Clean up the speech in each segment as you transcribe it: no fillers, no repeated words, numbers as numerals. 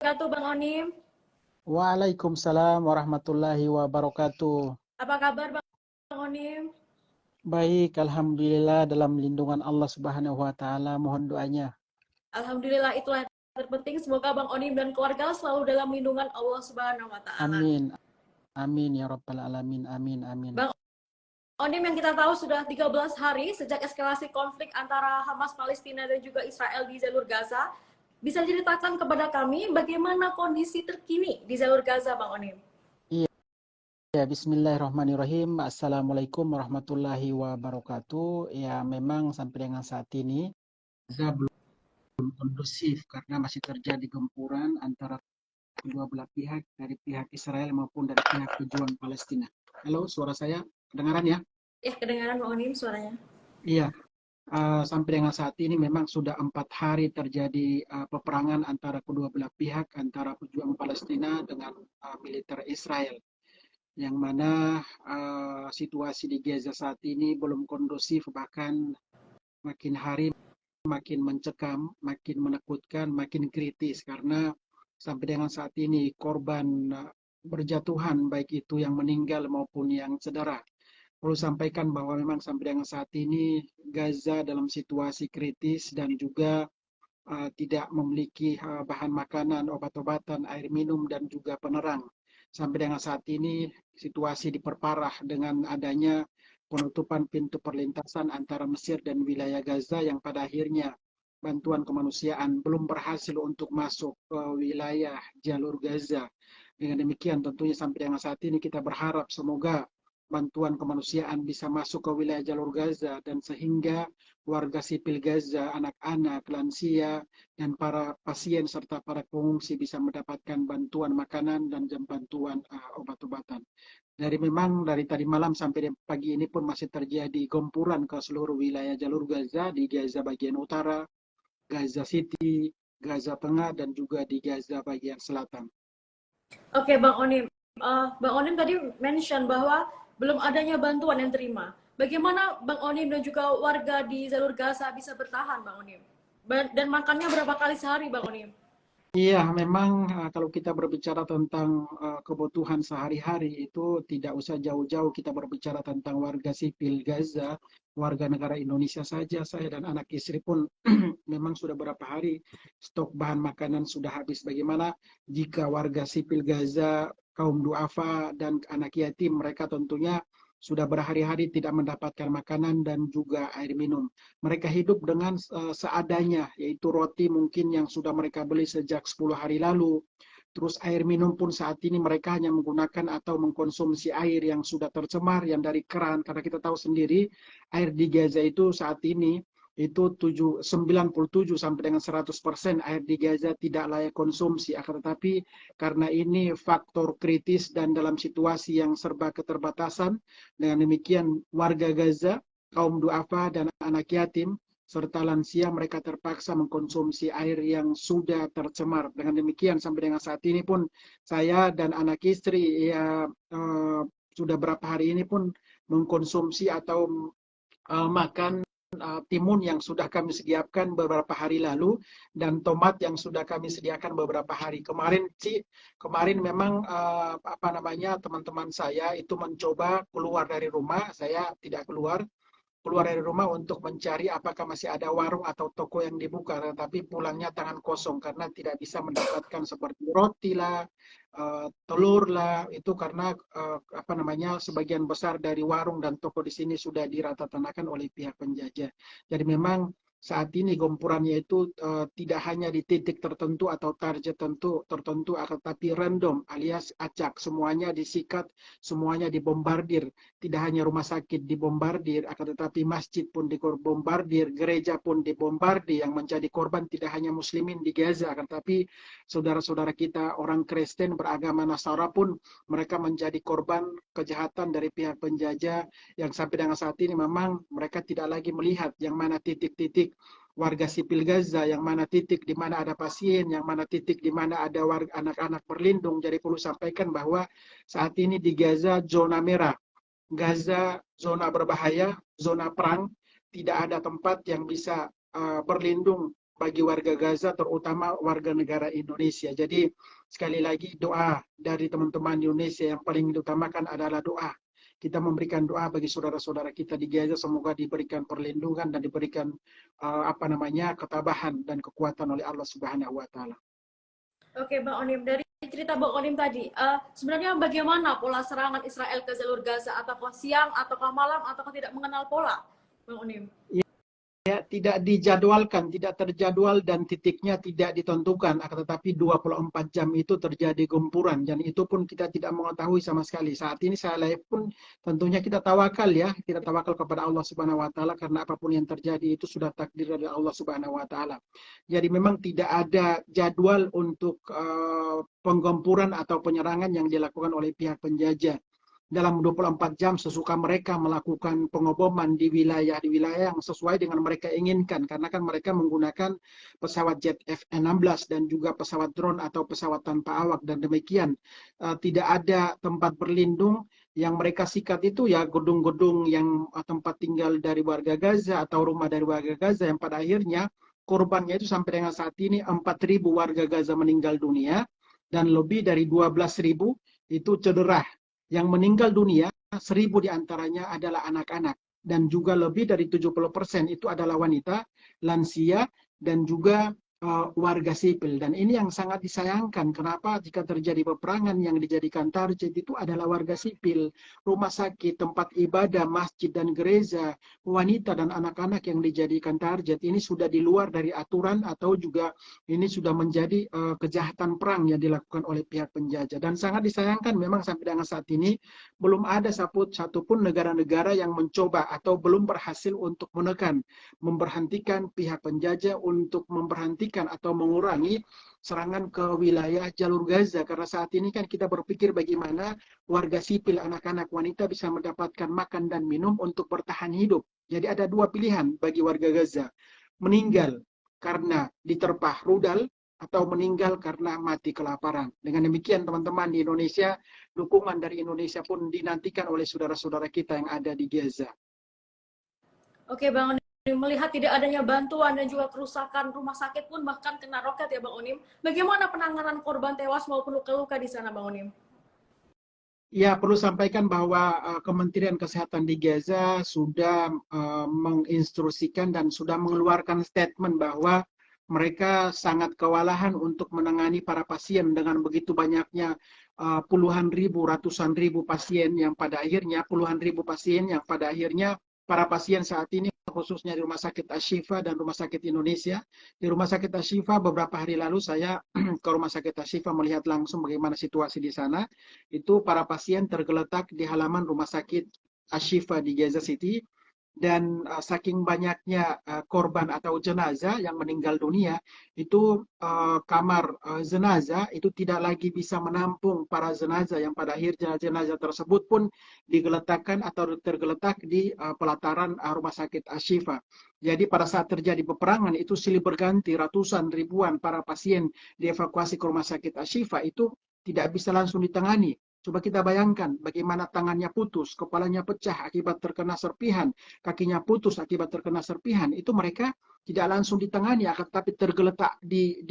wabarakatuh Bang Onim. Waalaikumsalam warahmatullahi wabarakatuh. Apa kabar Bang Onim? Baik, alhamdulillah dalam lindungan Allah Subhanahu wa taala. Mohon doanya. Alhamdulillah itulah yang terpenting. Semoga Bang Onim dan keluarga selalu dalam lindungan Allah Subhanahu wa taala. Amin. Amin ya rabbal alamin. Amin amin. Bang Onim, yang kita tahu sudah 13 hari sejak eskalasi konflik antara Hamas Palestina dan juga Israel di jalur Gaza. Bisa ceritakan kepada kami bagaimana kondisi terkini di jalur Gaza, Bang Onim? Iya, ya, bismillahirrahmanirrahim. Assalamualaikum warahmatullahi wabarakatuh. Ya, memang sampai dengan saat ini Gaza belum kondusif karena masih terjadi gempuran antara kedua belah pihak, dari pihak Israel maupun dari pihak pejuang Palestina. Halo, suara saya kedengaran ya? Ya, kedengaran Bang Onim suaranya. Iya. Sampai dengan saat ini memang sudah 4 hari terjadi peperangan antara kedua belah pihak, antara pejuang Palestina dengan militer Israel, yang mana situasi di Gaza saat ini belum kondusif, bahkan makin hari makin mencekam, makin menakutkan, makin kritis, karena sampai dengan saat ini korban berjatuhan, baik itu yang meninggal maupun yang cedera. Perlu sampaikan bahwa memang sampai dengan saat ini Gaza dalam situasi kritis dan juga tidak memiliki bahan makanan, obat-obatan, air minum, dan juga penerang. Sampai dengan saat ini situasi diperparah dengan adanya penutupan pintu perlintasan antara Mesir dan wilayah Gaza, yang pada akhirnya bantuan kemanusiaan belum berhasil untuk masuk ke wilayah jalur Gaza. Dengan demikian tentunya sampai dengan saat ini kita berharap semoga bantuan kemanusiaan bisa masuk ke wilayah jalur Gaza, dan sehingga warga sipil Gaza, anak-anak, lansia, dan para pasien serta para pengungsi bisa mendapatkan bantuan makanan dan bantuan obat-obatan. Dari tadi malam sampai pagi ini pun masih terjadi gempuran ke seluruh wilayah jalur Gaza, di Gaza bagian utara, Gaza City, Gaza Tengah, dan juga di Gaza bagian selatan. Oke, Bang Onim. Bang Onim tadi mention bahwa belum adanya bantuan yang terima. Bagaimana Bang Onim dan juga warga di jalur Gaza bisa bertahan, Bang Onim? Dan makannya berapa kali sehari, Bang Onim? Iya, memang kalau kita berbicara tentang kebutuhan sehari-hari itu tidak usah jauh-jauh kita berbicara tentang warga sipil Gaza, warga negara Indonesia saja, saya dan anak istri pun memang sudah berapa hari stok bahan makanan sudah habis. Bagaimana jika warga sipil Gaza, kaum duafa dan anak yatim, mereka tentunya sudah berhari-hari tidak mendapatkan makanan dan juga air minum. Mereka hidup dengan seadanya, yaitu roti mungkin yang sudah mereka beli sejak 10 hari lalu. Terus air minum pun saat ini mereka hanya menggunakan atau mengkonsumsi air yang sudah tercemar, yang dari keran. Karena kita tahu sendiri, air di Gaza itu saat ini itu 97 sampai dengan 100% air di Gaza tidak layak konsumsi. Akan tetapi karena ini faktor kritis dan dalam situasi yang serba keterbatasan, dengan demikian warga Gaza, kaum duafa dan anak yatim serta lansia, mereka terpaksa mengkonsumsi air yang sudah tercemar. Dengan demikian sampai dengan saat ini pun saya dan anak istri ya sudah berapa hari ini pun mengkonsumsi atau makan timun yang sudah kami sediakan beberapa hari lalu, dan tomat yang sudah kami sediakan beberapa hari kemarin sih. Kemarin memang apa namanya, teman-teman saya itu mencoba keluar dari rumah, saya tidak keluar dari rumah untuk mencari apakah masih ada warung atau toko yang dibuka, tetapi pulangnya tangan kosong karena tidak bisa mendapatkan seperti roti lah, telur lah, itu karena apa namanya, sebagian besar dari warung dan toko di sini sudah dirata-tanakan oleh pihak penjajah. Jadi memang saat ini gempurannya itu tidak hanya di titik tertentu atau target tertentu, akan tapi random alias acak, semuanya disikat, semuanya dibombardir. Tidak hanya rumah sakit dibombardir, akan tetapi masjid pun dibombardir, gereja pun dibombardir. Yang menjadi korban tidak hanya muslimin di Gaza, akan tetapi saudara-saudara kita orang Kristen beragama Nasara pun mereka menjadi korban kejahatan dari pihak penjajah, yang sampai dengan saat ini memang mereka tidak lagi melihat yang mana titik-titik warga sipil Gaza, yang mana titik di mana ada pasien, yang mana titik di mana ada warga anak-anak berlindung. Jadi perlu sampaikan bahwa saat ini di Gaza zona merah, Gaza zona berbahaya, zona perang, tidak ada tempat yang bisa berlindung bagi warga Gaza, terutama warga negara Indonesia. Jadi sekali lagi doa dari teman-teman Indonesia yang paling diutamakan adalah doa. Kita memberikan doa bagi saudara-saudara kita di Gaza, semoga diberikan perlindungan dan diberikan ketabahan dan kekuatan oleh Allah Subhanahu wa taala. Oke, Bang Onim, dari cerita Bang Onim tadi, sebenarnya bagaimana pola serangan Israel ke jalur Gaza? Apakah siang, ataukah malam, ataukah tidak mengenal pola, Bang Onim? Ya, tidak dijadwalkan, tidak terjadwal dan titiknya tidak ditentukan, akan tetapi 24 jam itu terjadi gempuran dan itu pun kita tidak mengetahui sama sekali. Saat ini saya live pun tentunya kita tawakal ya, kita tawakal kepada Allah Subhanahu wa taala karena apapun yang terjadi itu sudah takdir dari Allah Subhanahu wa taala. Jadi memang tidak ada jadwal untuk penggempuran atau penyerangan yang dilakukan oleh pihak penjajah. Dalam 24 jam sesuka mereka melakukan pengoboman di wilayah yang sesuai dengan mereka inginkan, karena kan mereka menggunakan pesawat jet F-16 dan juga pesawat drone atau pesawat tanpa awak, dan demikian tidak ada tempat berlindung yang mereka sikat itu ya gedung-gedung yang tempat tinggal dari warga Gaza atau rumah dari warga Gaza, yang pada akhirnya korbannya itu sampai dengan saat ini 4.000 warga Gaza meninggal dunia dan lebih dari 12.000 itu cedera. Yang meninggal dunia, 1.000 diantaranya adalah anak-anak. Dan juga lebih dari 70% itu adalah wanita, lansia, dan juga warga sipil. Dan ini yang sangat disayangkan. Kenapa jika terjadi peperangan yang dijadikan target itu adalah warga sipil, rumah sakit, tempat ibadah, masjid dan gereja, wanita dan anak-anak yang dijadikan target. Ini sudah di luar dari aturan atau juga ini sudah menjadi kejahatan perang yang dilakukan oleh pihak penjajah. Dan sangat disayangkan memang sampai dengan saat ini belum ada satupun negara-negara yang mencoba atau belum berhasil untuk menekan, memberhentikan pihak penjajah untuk memberhentikan atau mengurangi serangan ke wilayah jalur Gaza. Karena saat ini kan kita berpikir bagaimana warga sipil, anak-anak, wanita bisa mendapatkan makan dan minum untuk bertahan hidup. Jadi ada dua pilihan bagi warga Gaza. Meninggal karena diterpah rudal atau meninggal karena mati kelaparan. Dengan demikian teman-teman di Indonesia, dukungan dari Indonesia pun dinantikan oleh saudara-saudara kita yang ada di Gaza. Oke, Bang Onim. Melihat tidak adanya bantuan dan juga kerusakan rumah sakit pun bahkan kena roket ya Bang Onim. Bagaimana penanganan korban tewas maupun luka-luka di sana Bang Onim? Ya, perlu sampaikan bahwa Kementerian Kesehatan di Gaza sudah menginstruksikan dan sudah mengeluarkan statement bahwa mereka sangat kewalahan untuk menangani para pasien dengan begitu banyaknya puluhan ribu, ratusan ribu pasien yang pada akhirnya, puluhan ribu pasien yang pada akhirnya para pasien saat ini khususnya di Rumah Sakit Ashifa dan Rumah Sakit Indonesia. Di Rumah Sakit Ashifa beberapa hari lalu saya ke Rumah Sakit Ashifa melihat langsung bagaimana situasi di sana. Itu para pasien tergeletak di halaman Rumah Sakit Ashifa di Gaza City. Dan saking banyaknya korban atau jenazah yang meninggal dunia, itu kamar jenazah itu tidak lagi bisa menampung para jenazah, yang pada akhirnya jenazah tersebut pun digeletakkan atau tergeletak di pelataran Rumah Sakit Ashifa. Jadi pada saat terjadi peperangan itu silih berganti ratusan ribuan para pasien dievakuasi ke Rumah Sakit Ashifa itu tidak bisa langsung ditangani. Coba kita bayangkan bagaimana tangannya putus, kepalanya pecah akibat terkena serpihan, kakinya putus akibat terkena serpihan. Itu mereka tidak langsung ditangani, akan tetapi tergeletak di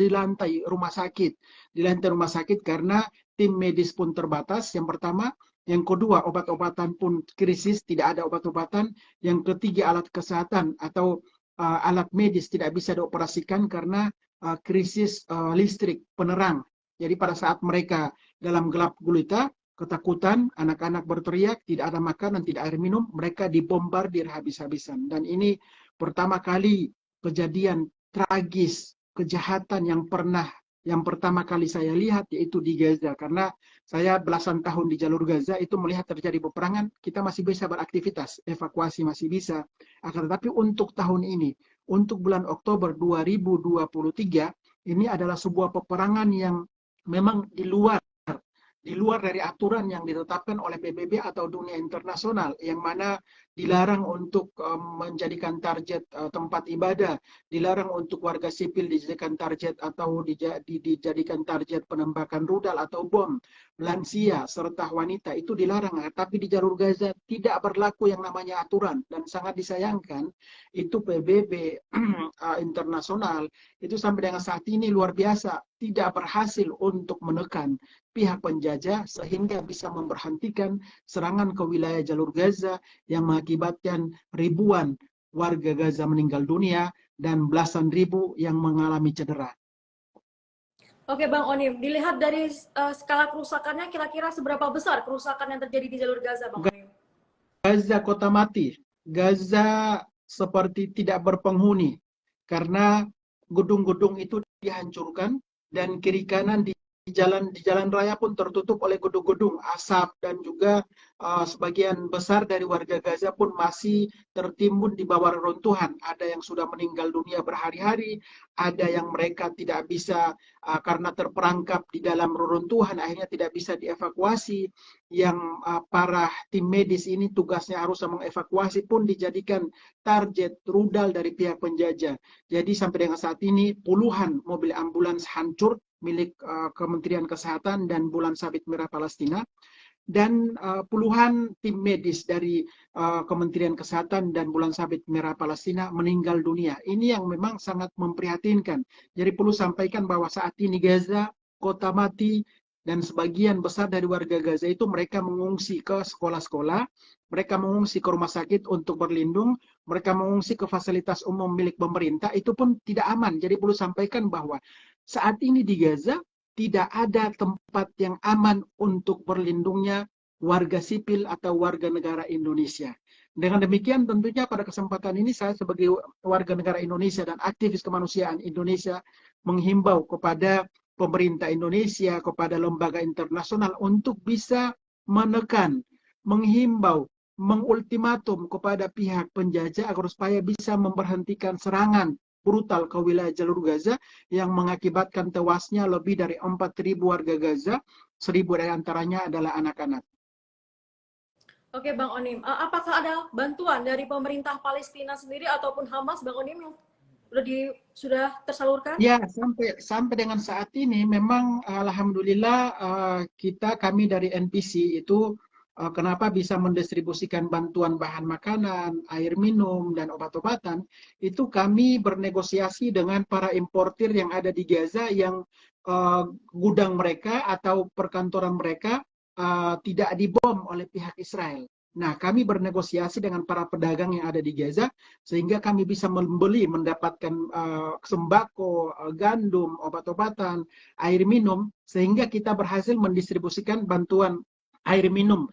lantai rumah sakit. Di lantai rumah sakit karena tim medis pun terbatas, yang pertama. Yang kedua, obat-obatan pun krisis, tidak ada obat-obatan. Yang ketiga, alat kesehatan atau alat medis tidak bisa dioperasikan karena krisis listrik, penerang. Jadi pada saat mereka dalam gelap gulita, ketakutan, anak-anak berteriak, tidak ada makanan, tidak air minum, mereka dibombardir habis-habisan. Dan ini pertama kali kejadian tragis, kejahatan yang pertama kali saya lihat yaitu di Gaza. Karena saya belasan tahun di jalur Gaza itu melihat terjadi peperangan, kita masih bisa beraktivitas, evakuasi masih bisa. Akan tetapi untuk tahun ini, untuk bulan Oktober 2023, ini adalah sebuah peperangan yang memang di luar di luar dari aturan yang ditetapkan oleh PBB atau dunia internasional, yang mana dilarang untuk menjadikan target tempat ibadah, dilarang untuk warga sipil dijadikan target atau dijadikan target penembakan rudal atau bom, lansia serta wanita itu dilarang. Tapi di jalur Gaza tidak berlaku yang namanya aturan, dan sangat disayangkan itu PBB internasional itu sampai dengan saat ini luar biasa tidak berhasil untuk menekan pihak penjajah sehingga bisa memberhentikan serangan ke wilayah jalur Gaza yang mengakibatkan ribuan warga Gaza meninggal dunia dan belasan ribu yang mengalami cedera. Oke Bang Onim, dilihat dari skala kerusakannya kira-kira seberapa besar kerusakan yang terjadi di jalur Gaza Bang Onim? Gaza kota mati, Gaza seperti tidak berpenghuni karena gedung-gedung itu dihancurkan dan kiri kanan di jalan raya pun tertutup oleh gedung-gedung, asap, dan juga sebagian besar dari warga Gaza pun masih tertimbun di bawah reruntuhan. Ada yang sudah meninggal dunia berhari-hari, ada yang mereka tidak bisa karena terperangkap di dalam reruntuhan akhirnya tidak bisa dievakuasi. Yang para tim medis ini tugasnya harus mengevakuasi pun dijadikan target rudal dari pihak penjajah. Jadi sampai dengan saat ini puluhan mobil ambulans hancur milik Kementerian Kesehatan dan Bulan Sabit Merah Palestina, dan puluhan tim medis dari Kementerian Kesehatan dan Bulan Sabit Merah Palestina meninggal dunia. Ini yang memang sangat memprihatinkan. Jadi perlu sampaikan bahwa saat ini Gaza kota mati, dan sebagian besar dari warga Gaza itu mereka mengungsi ke sekolah-sekolah, mereka mengungsi ke rumah sakit untuk berlindung, mereka mengungsi ke fasilitas umum milik pemerintah, itu pun tidak aman. Jadi perlu sampaikan bahwa saat ini di Gaza tidak ada tempat yang aman untuk berlindungnya warga sipil atau warga negara Indonesia. Dengan demikian tentunya pada kesempatan ini saya sebagai warga negara Indonesia dan aktivis kemanusiaan Indonesia menghimbau kepada pemerintah Indonesia, kepada lembaga internasional untuk bisa menekan, menghimbau, mengultimatum kepada pihak penjajah agar supaya bisa memberhentikan serangan brutal ke wilayah jalur Gaza yang mengakibatkan tewasnya lebih dari 4.000 warga Gaza, 1.000 dari antaranya adalah anak-anak. Oke Bang Onim, apakah ada bantuan dari pemerintah Palestina sendiri ataupun Hamas Bang Onim yang sudah tersalurkan? Ya, sampai dengan saat ini memang alhamdulillah kami dari NPC itu kenapa bisa mendistribusikan bantuan bahan makanan, air minum, dan obat-obatan, itu kami bernegosiasi dengan para importir yang ada di Gaza yang gudang mereka atau perkantoran mereka tidak dibom oleh pihak Israel. Nah, kami bernegosiasi dengan para pedagang yang ada di Gaza, sehingga kami bisa mendapatkan sembako, gandum, obat-obatan, air minum, sehingga kita berhasil mendistribusikan bantuan air minum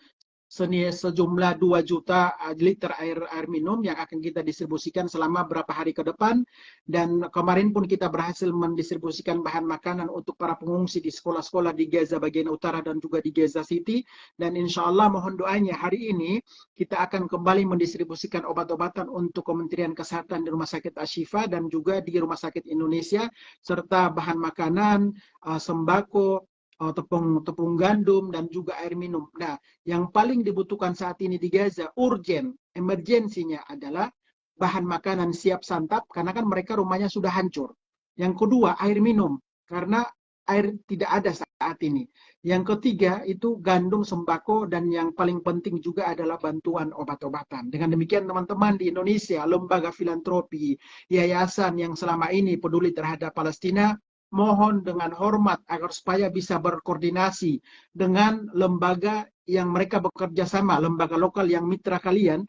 sejumlah 2 juta liter air minum yang akan kita distribusikan selama beberapa hari ke depan. Dan kemarin pun kita berhasil mendistribusikan bahan makanan untuk para pengungsi di sekolah-sekolah di Gaza bagian utara dan juga di Gaza City. Dan insya Allah mohon doanya hari ini kita akan kembali mendistribusikan obat-obatan untuk Kementerian Kesehatan di Rumah Sakit Ashifa dan juga di Rumah Sakit Indonesia, serta bahan makanan, sembako, tepung gandum, dan juga air minum. Nah, yang paling dibutuhkan saat ini di Gaza, urgent, emergensinya adalah bahan makanan siap santap, karena kan mereka rumahnya sudah hancur. Yang kedua, air minum, karena air tidak ada saat ini. Yang ketiga, itu gandum, sembako, dan yang paling penting juga adalah bantuan obat-obatan. Dengan demikian, teman-teman di Indonesia, lembaga filantropi, yayasan yang selama ini peduli terhadap Palestina, mohon dengan hormat agar supaya bisa berkoordinasi dengan lembaga yang mereka bekerja sama, lembaga lokal yang mitra kalian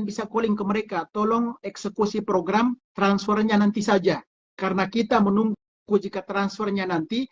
bisa calling ke mereka, tolong eksekusi program transfernya nanti saja. Karena kita menunggu jika transfernya nanti,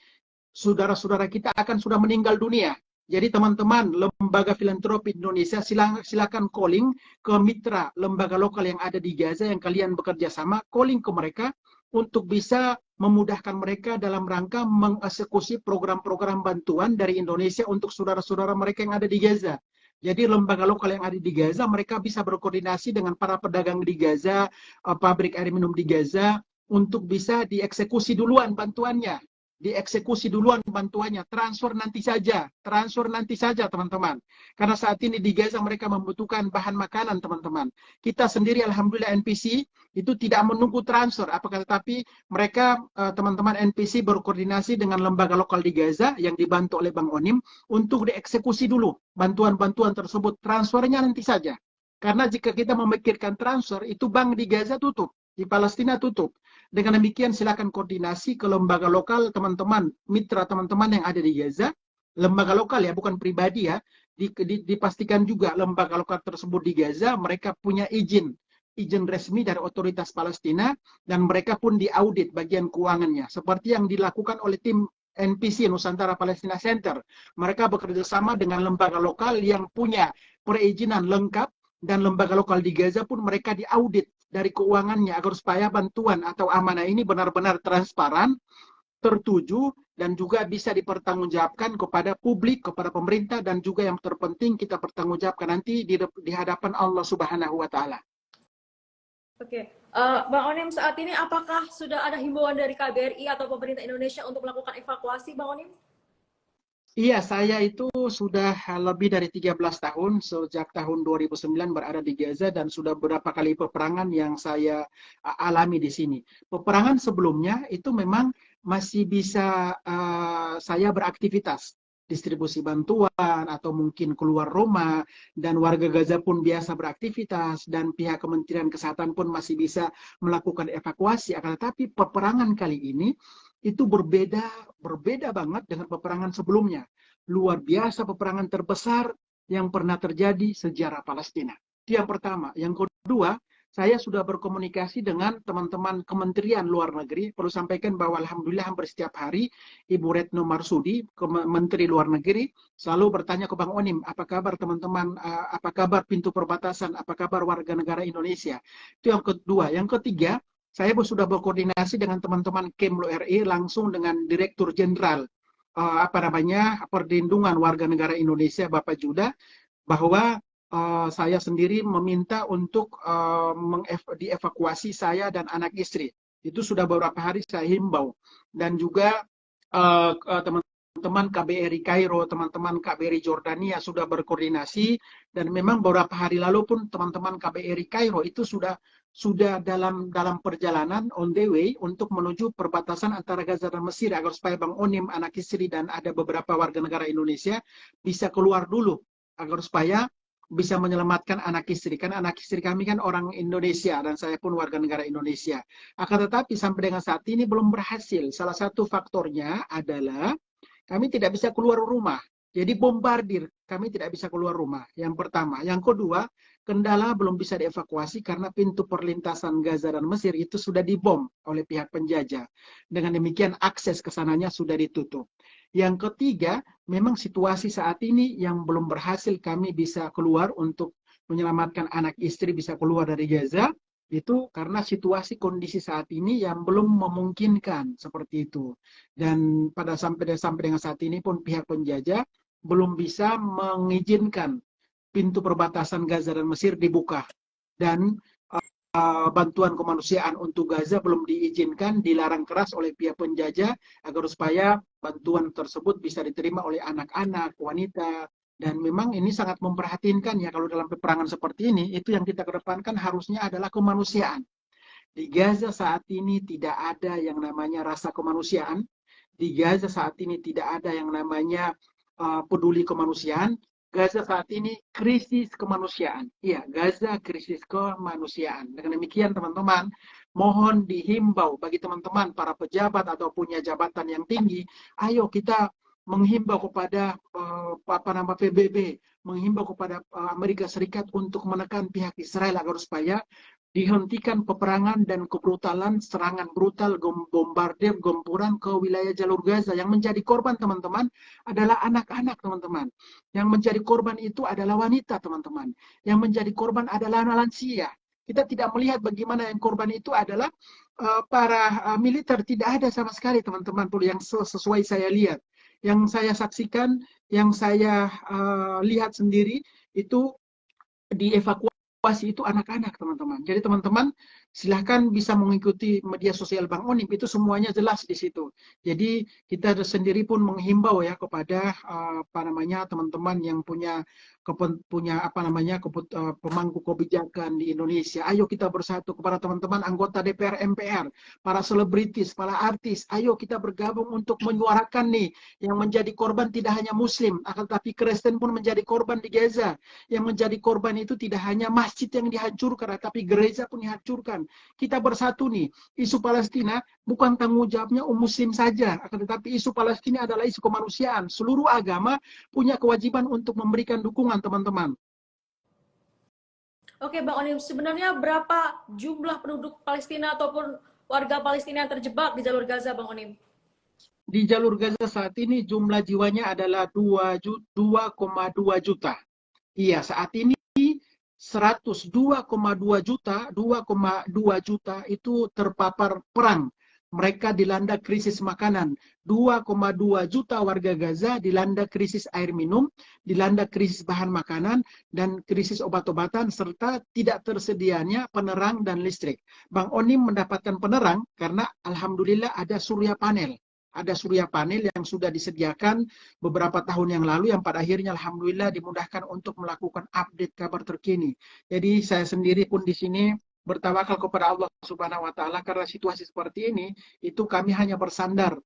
saudara-saudara kita akan sudah meninggal dunia. Jadi teman-teman, lembaga filantropi Indonesia silakan calling ke mitra lembaga lokal yang ada di Gaza yang kalian bekerja sama, calling ke mereka untuk bisa memudahkan mereka dalam rangka mengeksekusi program-program bantuan dari Indonesia untuk saudara-saudara mereka yang ada di Gaza. Jadi lembaga lokal yang ada di Gaza, mereka bisa berkoordinasi dengan para pedagang di Gaza, pabrik air minum di Gaza, untuk bisa dieksekusi duluan bantuannya. dieksekusi duluan bantuannya, transfer nanti saja teman-teman. Karena saat ini di Gaza mereka membutuhkan bahan makanan teman-teman. Kita sendiri alhamdulillah NPC itu tidak menunggu transfer, apakah tetapi mereka teman-teman NPC berkoordinasi dengan lembaga lokal di Gaza yang dibantu oleh Bang Onim untuk dieksekusi dulu bantuan-bantuan tersebut, transfernya nanti saja. Karena jika kita memikirkan transfer, itu bank di Gaza tutup, di Palestina tutup. Dengan demikian silakan koordinasi ke lembaga lokal teman-teman, mitra teman-teman yang ada di Gaza, lembaga lokal ya, bukan pribadi ya. Dipastikan juga lembaga lokal tersebut di Gaza mereka punya izin resmi dari otoritas Palestina dan mereka pun diaudit bagian keuangannya seperti yang dilakukan oleh tim NPC Nusantara Palestina Center. Mereka bekerja sama dengan lembaga lokal yang punya perizinan lengkap dan lembaga lokal di Gaza pun mereka diaudit dari keuangannya agar supaya bantuan atau amanah ini benar-benar transparan, tertuju, dan juga bisa dipertanggungjawabkan kepada publik, kepada pemerintah, dan juga yang terpenting kita pertanggungjawabkan nanti di hadapan Allah Subhanahu wa Ta'ala. Oke, Bang Onim, saat ini apakah sudah ada himbauan dari KBRI atau pemerintah Indonesia untuk melakukan evakuasi, Bang Onim? Iya, saya itu sudah lebih dari 13 tahun, sejak tahun 2009 berada di Gaza dan sudah beberapa kali peperangan yang saya alami di sini. Peperangan sebelumnya itu memang masih bisa saya beraktivitas, distribusi bantuan atau mungkin keluar rumah, dan warga Gaza pun biasa beraktivitas, dan pihak Kementerian Kesehatan pun masih bisa melakukan evakuasi. Akan tetapi peperangan kali ini itu berbeda banget dengan peperangan sebelumnya. Luar biasa, peperangan terbesar yang pernah terjadi sejarah Palestina. Itu yang pertama. Yang kedua, saya sudah berkomunikasi dengan teman-teman Kementerian Luar Negeri. Perlu sampaikan bahwa alhamdulillah hampir setiap hari Ibu Retno Marsudi, Menteri Luar Negeri, selalu bertanya ke Bang Onim, apa kabar teman-teman, apa kabar pintu perbatasan, apa kabar warga negara Indonesia. Itu yang kedua. Yang ketiga, saya sudah berkoordinasi dengan teman-teman Kemlu RI langsung dengan Direktur Jenderal Perlindungan Warga Negara Indonesia Bapak Judah, bahwa saya sendiri meminta untuk dievakuasi saya dan anak istri. Itu sudah beberapa hari saya himbau. Dan juga teman-teman KBRI Kairo, teman-teman KBRI Jordania sudah berkoordinasi, dan memang beberapa hari lalu pun teman-teman KBRI Kairo itu sudah dalam perjalanan on the way untuk menuju perbatasan antara Gaza dan Mesir agar supaya Bang Onim, anak istri, dan ada beberapa warga negara Indonesia bisa keluar dulu agar supaya bisa menyelamatkan anak istri. Kan anak istri kami kan orang Indonesia dan saya pun warga negara Indonesia. Akan tetapi sampai dengan saat ini belum berhasil. Salah satu faktornya adalah kami tidak bisa keluar rumah. Jadi bombardir, kami tidak bisa keluar rumah. Yang pertama. Yang kedua, kendala belum bisa dievakuasi karena pintu perlintasan Gaza dan Mesir itu sudah dibom oleh pihak penjajah. Dengan demikian akses ke sananya sudah ditutup. Yang ketiga, memang situasi saat ini yang belum berhasil kami bisa keluar untuk menyelamatkan anak istri bisa keluar dari Gaza, itu karena situasi kondisi saat ini yang belum memungkinkan seperti itu. Dan sampai dengan saat ini pun pihak penjajah belum bisa mengizinkan pintu perbatasan Gaza dan Mesir dibuka. Dan bantuan kemanusiaan untuk Gaza belum diizinkan, dilarang keras oleh pihak penjajah agar supaya bantuan tersebut bisa diterima oleh anak-anak, wanita. Dan memang ini sangat memprihatinkan ya, kalau dalam peperangan seperti ini, itu yang kita kedepankan harusnya adalah kemanusiaan. Di Gaza saat ini tidak ada yang namanya rasa kemanusiaan. Di Gaza saat ini tidak ada yang namanya peduli kemanusiaan. Gaza saat ini krisis kemanusiaan. Iya, Gaza krisis kemanusiaan. Dengan demikian teman-teman, mohon dihimbau bagi teman-teman para pejabat atau punya jabatan yang tinggi, ayo kita menghimbau kepada PBB, menghimbau kepada Amerika Serikat untuk menekan pihak Israel agar supaya dihentikan peperangan dan kebrutalan, serangan brutal, bombardir, gempuran ke wilayah jalur Gaza. Yang menjadi korban teman-teman adalah anak-anak teman-teman. Yang menjadi korban itu adalah wanita teman-teman. Yang menjadi korban adalah lansia. Kita tidak melihat bagaimana yang korban itu adalah para militer. Tidak ada sama sekali teman-teman, yang sesuai saya lihat. Yang saya saksikan, yang saya lihat sendiri itu dievakuasi itu anak-anak teman-teman. Jadi teman-teman silahkan bisa mengikuti media sosial Bang Onim, itu semuanya jelas di situ. Jadi kita sendiri pun menghimbau ya kepada apa namanya teman-teman yang punya apa namanya pemangku kebijakan di Indonesia. Ayo kita bersatu, kepada teman-teman anggota DPR MPR, para selebritis, para artis. Ayo kita bergabung untuk menyuarakan nih yang menjadi korban tidak hanya Muslim, akan tapi Kristen pun menjadi korban di Gaza. Yang menjadi korban itu tidak hanya masjid yang dihancurkan, tapi gereja pun dihancurkan. Kita bersatu nih. Isu Palestina bukan tanggung jawabnya Muslim saja, akan tetapi isu Palestina adalah isu kemanusiaan. Seluruh agama punya kewajiban untuk memberikan dukungan, teman-teman. Oke, Bang Onim, sebenarnya berapa jumlah penduduk Palestina ataupun warga Palestina yang terjebak di jalur Gaza, Bang Onim? Di jalur Gaza saat ini jumlah jiwanya adalah 2,2 juta. Iya, saat ini 102,2 juta, 2,2 juta itu terpapar perang. Mereka dilanda krisis makanan. 2,2 juta warga Gaza dilanda krisis air minum, dilanda krisis bahan makanan, dan krisis obat-obatan, serta tidak tersedianya penerang dan listrik. Bang Onim mendapatkan penerang karena alhamdulillah ada surya panel. Ada surya panel yang sudah disediakan beberapa tahun yang lalu, yang pada akhirnya alhamdulillah dimudahkan untuk melakukan update kabar terkini. Jadi saya sendiri pun di sini bertawakal kepada Allah Subhanahu wa taala, karena situasi seperti ini itu kami hanya bersandar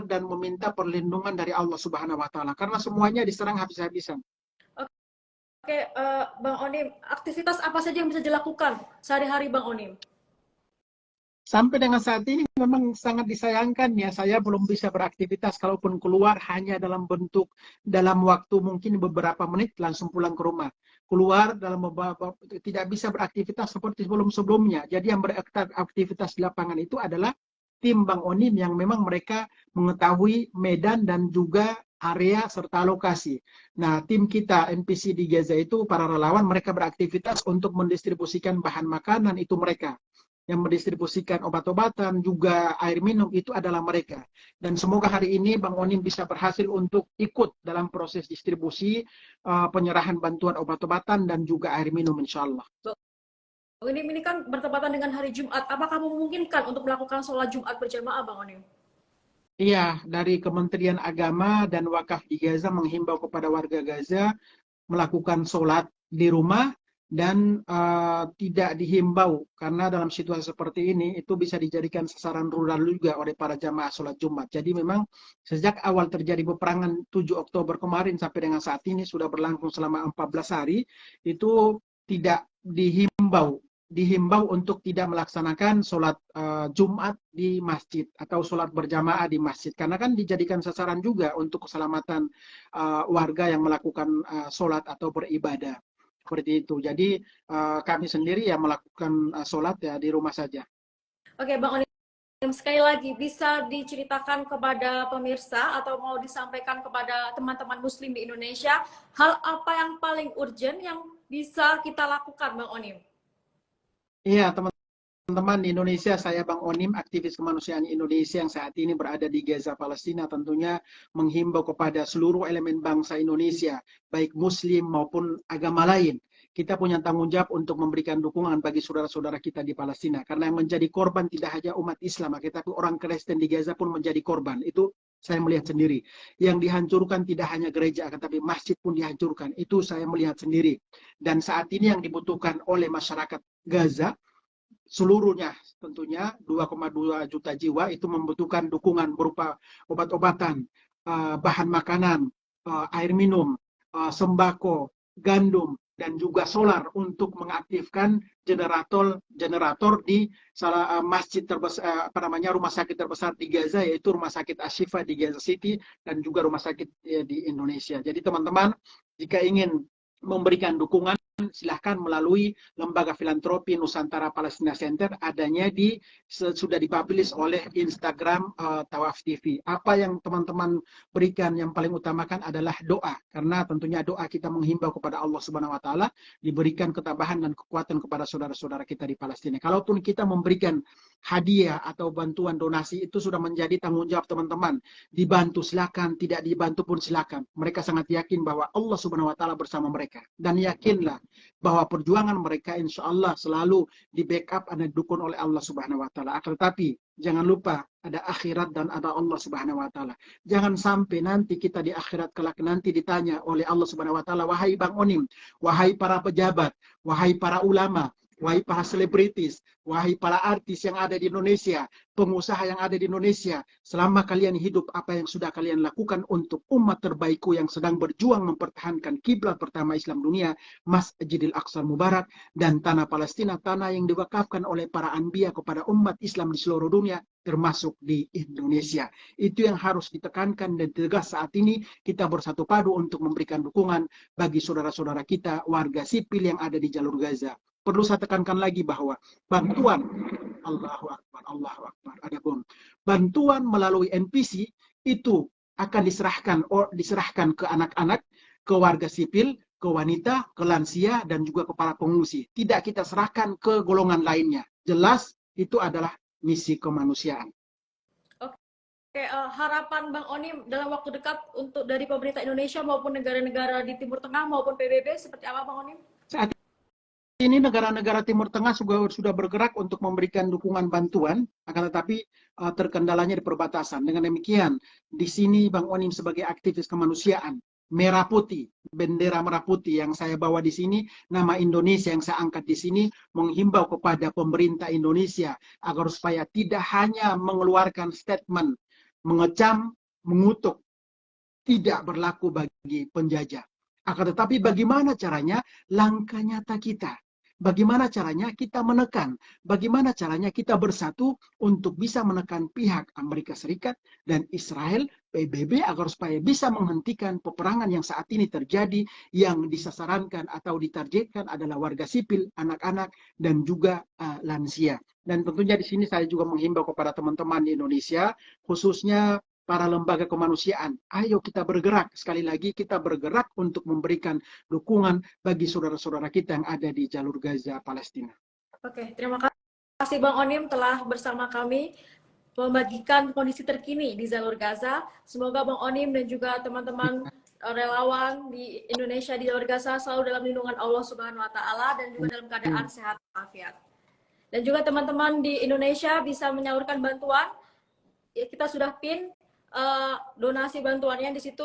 dan meminta perlindungan dari Allah Subhanahu wa taala, karena semuanya diserang habis-habisan. Oke, Bang Onim, aktivitas apa saja yang bisa dilakukan sehari-hari Bang Onim? Sampai dengan saat ini memang sangat disayangkan ya, saya belum bisa beraktivitas, kalaupun keluar hanya dalam waktu mungkin beberapa menit langsung pulang ke rumah. Keluar dalam tidak bisa beraktivitas seperti sebelum-sebelumnya. Jadi yang beraktivitas di lapangan itu adalah tim Bang Onim yang memang mereka mengetahui medan dan juga area serta lokasi. Nah, tim kita NPC di Gaza itu para relawan, mereka beraktivitas untuk mendistribusikan bahan makanan, itu mereka. Yang mendistribusikan obat-obatan, juga air minum, itu adalah mereka. Dan semoga hari ini Bang Onim bisa berhasil untuk ikut dalam proses distribusi, penyerahan bantuan obat-obatan dan juga air minum, insya Allah. Ini kan bertepatan dengan hari Jumat. Apakah memungkinkan untuk melakukan sholat Jumat berjamaah, Bang Onim? Iya, dari Kementerian Agama dan Wakaf di Gaza menghimbau kepada warga Gaza melakukan sholat di rumah, dan tidak dihimbau, karena dalam situasi seperti ini itu bisa dijadikan sasaran rudal juga oleh para jamaah sholat Jumat. Jadi memang sejak awal terjadi peperangan 7 Oktober kemarin sampai dengan saat ini sudah berlangsung selama 14 hari, itu tidak dihimbau untuk tidak melaksanakan sholat Jumat di masjid atau sholat berjamaah di masjid, karena kan dijadikan sasaran juga untuk keselamatan warga yang melakukan sholat atau beribadah. Seperti itu. Jadi kami sendiri ya melakukan sholat ya di rumah saja. Oke, Bang Onim, sekali lagi bisa diceritakan kepada pemirsa atau mau disampaikan kepada teman-teman Muslim di Indonesia, hal apa yang paling urgent yang bisa kita lakukan, Bang Onim? Iya, teman-teman di Indonesia, saya Bang Onim, aktivis kemanusiaan Indonesia yang saat ini berada di Gaza, Palestina, tentunya menghimbau kepada seluruh elemen bangsa Indonesia, baik Muslim maupun agama lain. Kita punya tanggung jawab untuk memberikan dukungan bagi saudara-saudara kita di Palestina, karena yang menjadi korban tidak hanya umat Islam, tetapi orang Kristen di Gaza pun menjadi korban. Itu saya melihat sendiri. Yang dihancurkan tidak hanya gereja, tetapi masjid pun dihancurkan. Itu saya melihat sendiri. Dan saat ini yang dibutuhkan oleh masyarakat Gaza seluruhnya, tentunya 2,2 juta jiwa itu membutuhkan dukungan berupa obat-obatan, bahan makanan, air minum, sembako, gandum, dan juga solar untuk mengaktifkan generator di salah masjid terbesar, rumah sakit terbesar di Gaza, yaitu Rumah Sakit Ashifa di Gaza City, dan juga rumah sakit di Indonesia. Jadi teman-teman, jika ingin memberikan dukungan, silahkan melalui Lembaga Filantropi Nusantara Palestina Center, adanya sudah dipublish oleh Instagram Tawaf TV. Apa yang teman-teman berikan yang paling utamakan adalah doa, karena tentunya doa kita menghimbau kepada Allah Subhanahu wa taala diberikan ketabahan dan kekuatan kepada saudara-saudara kita di Palestina. Kalaupun kita memberikan hadiah atau bantuan donasi itu sudah menjadi tanggung jawab teman-teman. Dibantu silakan, tidak dibantu pun silakan. Mereka sangat yakin bahwa Allah Subhanahu wa taala bersama mereka. Dan yakinlah bahwa perjuangan mereka insya Allah selalu di backup dan didukung oleh Allah Subhanahu wa taala. Akan tetapi jangan lupa ada akhirat dan ada Allah Subhanahu wa taala. Jangan sampai nanti kita di akhirat kelak nanti ditanya oleh Allah Subhanahu wa taala, wahai Bang Onim, wahai para pejabat, wahai para ulama, wahai para selebritis, wahai para artis yang ada di Indonesia, pengusaha yang ada di Indonesia, selama kalian hidup apa yang sudah kalian lakukan untuk umat terbaikku yang sedang berjuang mempertahankan kiblat pertama Islam dunia, Masjidil Aqsa Mubarak, dan tanah Palestina, tanah yang diwakafkan oleh para anbiya kepada umat Islam di seluruh dunia, termasuk di Indonesia. Itu yang harus ditekankan dan tegas saat ini. Kita bersatu padu untuk memberikan dukungan bagi saudara-saudara kita, warga sipil yang ada di jalur Gaza. Perlu saya tekankan lagi bahwa bantuan, Allahu Akbar, ada bom. Bantuan melalui NPC itu akan diserahkan ke anak-anak, ke warga sipil, ke wanita, ke lansia, dan juga ke para pengungsi. Tidak kita serahkan ke golongan lainnya. Jelas itu adalah misi kemanusiaan. Oke, harapan Bang Onim dalam waktu dekat untuk dari pemerintah Indonesia maupun negara-negara di Timur Tengah maupun PBB seperti apa Bang Onim? Saat ini negara-negara Timur Tengah sudah bergerak untuk memberikan dukungan bantuan, akan tetapi terkendalanya di perbatasan. Dengan demikian, di sini Bang Onim sebagai aktivis kemanusiaan, merah putih, bendera merah putih yang saya bawa di sini, nama Indonesia yang saya angkat di sini, menghimbau kepada pemerintah Indonesia agar supaya tidak hanya mengeluarkan statement, mengecam, mengutuk, tidak berlaku bagi penjajah. Akan tetapi bagaimana caranya? Langkah nyata kita. Bagaimana caranya kita menekan? Bagaimana caranya kita bersatu untuk bisa menekan pihak Amerika Serikat dan Israel, PBB, agar supaya bisa menghentikan peperangan yang saat ini terjadi, yang disasarankan atau ditargetkan adalah warga sipil, anak-anak, dan juga lansia. Dan tentunya di sini saya juga menghimbau kepada teman-teman di Indonesia, khususnya para lembaga kemanusiaan. Ayo kita bergerak. Sekali lagi kita bergerak untuk memberikan dukungan bagi saudara-saudara kita yang ada di jalur Gaza, Palestina. Oke, terima kasih Bang Onim telah bersama kami membagikan kondisi terkini di jalur Gaza. Semoga Bang Onim dan juga teman-teman relawan di Indonesia di jalur Gaza selalu dalam lindungan Allah Subhanahu wa taala dan juga dalam keadaan sehat walafiat. Dan juga teman-teman di Indonesia bisa menyalurkan bantuan. Ya, kita sudah pin donasi bantuannya di situ,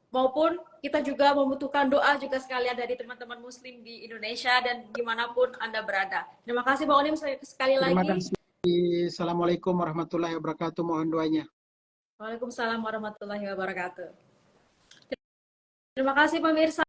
maupun kita juga membutuhkan doa juga sekalian dari teman-teman muslim di Indonesia dan dimanapun Anda berada. Terima kasih Bang Onim sekali lagi. Terima kasih. Assalamualaikum warahmatullahi wabarakatuh. Mohon doanya. Waalaikumsalam warahmatullahi wabarakatuh. Terima kasih pemirsa.